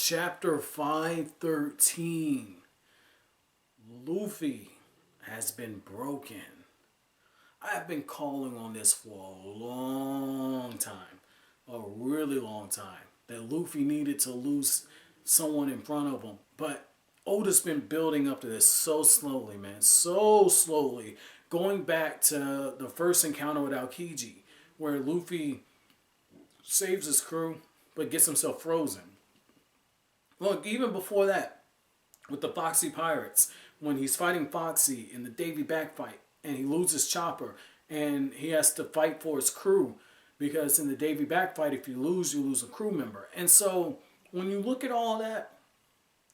Chapter 513. Luffy has been broken. I have been calling on this for a long time. A really long time. That Luffy needed to lose someone in front of him. But Oda's been building up to this so slowly, man. So slowly. Going back to the first encounter with Aokiji, where Luffy saves his crew, but gets himself frozen. Look, even before that, with the Foxy Pirates, when he's fighting Foxy in the Davy Back fight, and he loses Chopper, and he has to fight for his crew, because in the Davy Back fight, if you lose a crew member. And so, when you look at all that,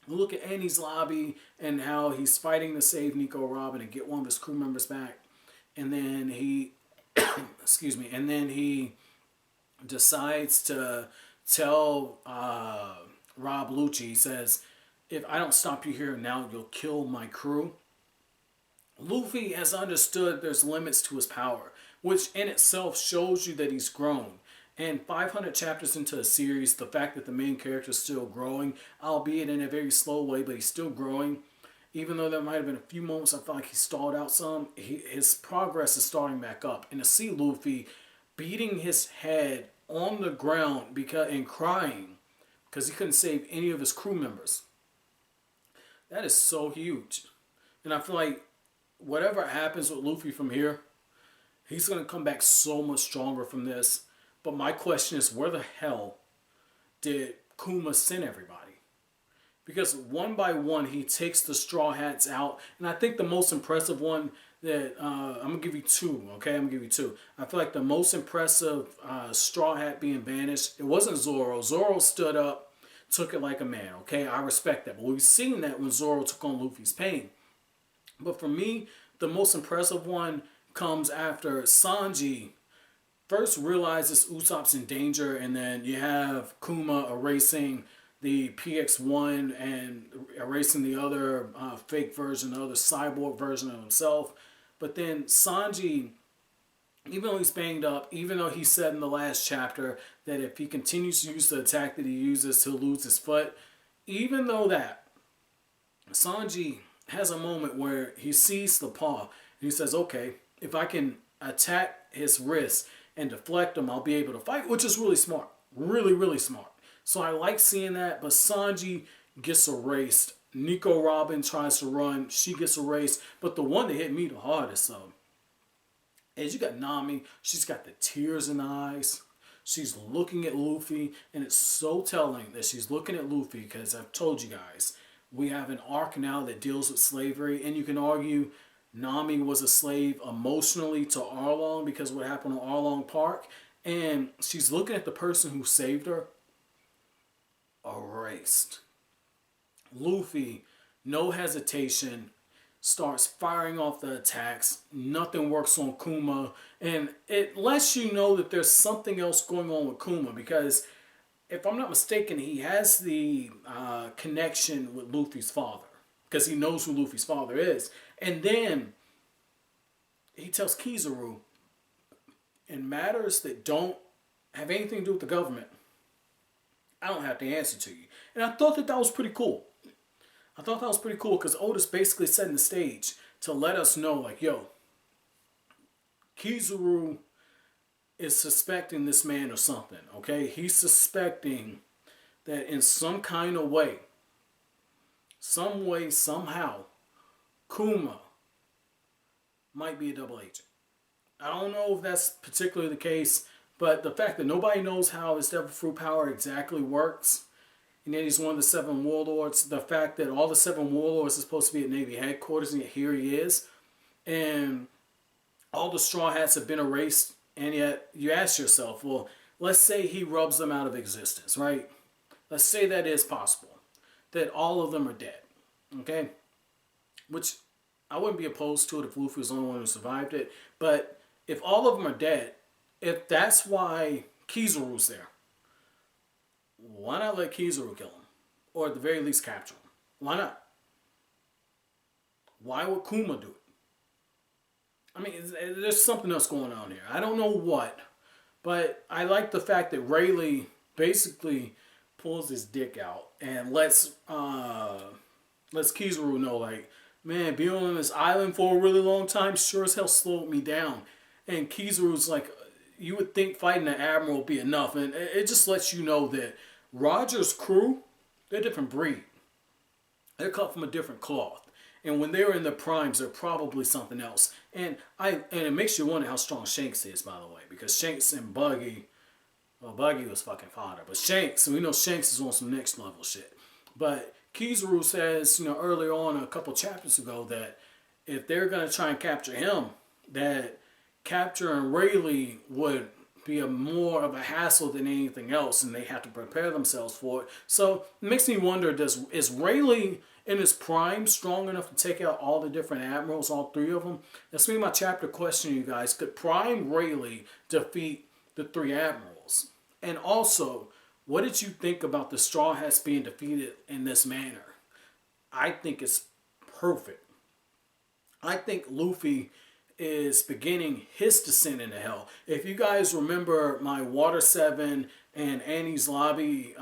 you look at Annie's lobby, and how he's fighting to save Nico Robin and get one of his crew members back, and then he, excuse me, and then he decides to tell Rob Lucci, he says, if I don't stop you here now, you'll kill my crew. Luffy has understood there's limits to his power, which in itself shows you that he's grown. And 500 chapters into a series, the fact that the main character is still growing, albeit in a very slow way, but he's still growing. Even though there might have been a few moments I felt like he stalled out some, his progress is starting back up. And to see Luffy beating his head on the ground and crying because he couldn't save any of his crew members, that is so huge. And I feel like whatever happens with Luffy from here, he's going to come back so much stronger from this. But my question is, where the hell did Kuma send everybody? Because one by one, he takes the Straw Hats out. And I think the most impressive one that, I'm going to give you two, okay? I'm going to give you two. I feel like the most impressive Straw Hat being banished, it wasn't Zoro. Zoro stood up, took it like a man, okay? I respect that. But we've seen that when Zoro took on Luffy's pain. But for me, the most impressive one comes after Sanji first realizes Usopp's in danger, and then you have Kuma erasing the PX-1 and erasing the other fake version, the other cyborg version of himself. But then Sanji, even though he's banged up, even though he said in the last chapter that if he continues to use the attack that he uses, he'll lose his foot. Even though that, Sanji has a moment where he sees the paw, and he says, okay, if I can attack his wrist and deflect him, I'll be able to fight, which is really smart. Really, really smart. So I like seeing that, but Sanji gets erased. Nico Robin tries to run, she gets erased, but the one that hit me the hardest, though, is you got Nami. She's got the tears in the eyes. She's looking at Luffy, and it's so telling that she's looking at Luffy because I've told you guys, we have an arc now that deals with slavery, and you can argue Nami was a slave emotionally to Arlong because of what happened on Arlong Park, and she's looking at the person who saved her, erased. Luffy, no hesitation, starts firing off the attacks. Nothing works on Kuma, and it lets you know that there's something else going on with Kuma, because if I'm not mistaken, he has the connection with Luffy's father because he knows who Luffy's father is. And then he tells Kizaru, in matters that don't have anything to do with the government, I don't have to answer to you. And I thought that that was pretty cool. I thought that was pretty cool because Oda's basically setting the stage to let us know, like, yo, Kizaru is suspecting this man or something, okay? He's suspecting that in some kind of way, somehow, Kuma might be a double agent. I don't know if that's particularly the case, but the fact that nobody knows how his Devil Fruit power exactly works, and then he's one of the 7 warlords, the fact that all the 7 warlords are supposed to be at Navy headquarters, and yet here he is, and all the Straw Hats have been erased, and yet you ask yourself, well, let's say he rubs them out of existence, right? Let's say that is possible, that all of them are dead, okay? Which I wouldn't be opposed to it if Luffy was the only one who survived it, but if all of them are dead, if that's why Kizaru's there, why not let Kizaru kill him? Or at the very least capture him? Why not? Why would Kuma do it? I mean, there's something else going on here. I don't know what, but I like the fact that Rayleigh basically pulls his dick out and lets Kizaru know, like, man, being on this island for a really long time sure as hell slowed me down. And Kizaru's like, you would think fighting the admiral would be enough, and it just lets you know that Roger's crew, they're a different breed. They're cut from a different cloth. And when they're in their primes, they're probably something else. And it makes you wonder how strong Shanks is, by the way, because Shanks and Buggy, well, Buggy was fucking fodder, but Shanks, we know Shanks is on some next level shit. But Kizaru says, earlier on a couple chapters ago that if they're gonna try and capture him, that capturing Rayleigh would be more of a hassle than anything else, and they have to prepare themselves for it. So it makes me wonder: is Rayleigh in his prime strong enough to take out all the different admirals, all three of them? That's me my chapter question, you guys. Could Prime Rayleigh defeat the three admirals? And also, what did you think about the Straw Hats being defeated in this manner? I think it's perfect. I think Luffy is beginning his descent into hell. If you guys remember my Water 7 and Annie's Lobby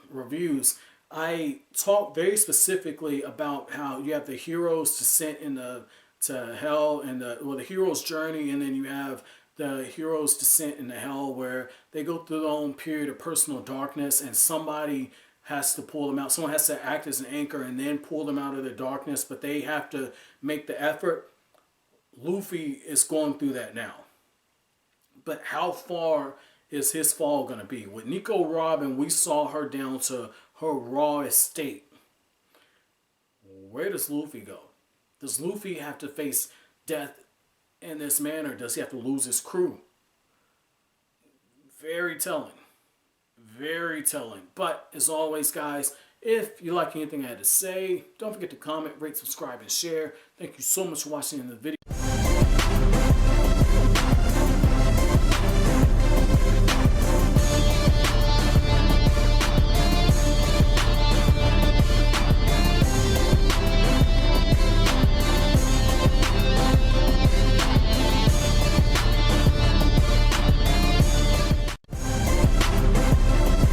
reviews, I talked very specifically about how you have the hero's descent into hell and the hero's journey, and then you have the hero's descent into hell where they go through their own period of personal darkness and somebody has to pull them out. Someone has to act as an anchor and then pull them out of the darkness, but they have to make the effort. Luffy is going through that now. But how far is his fall going to be? With Nico Robin, we saw her down to her rawest state. Where does Luffy go? Does Luffy have to face death in this manner? Does he have to lose his crew? Very telling. Very telling. But as always, guys, if you like anything I had to say, don't forget to comment, rate, subscribe, and share. Thank you so much for watching the video.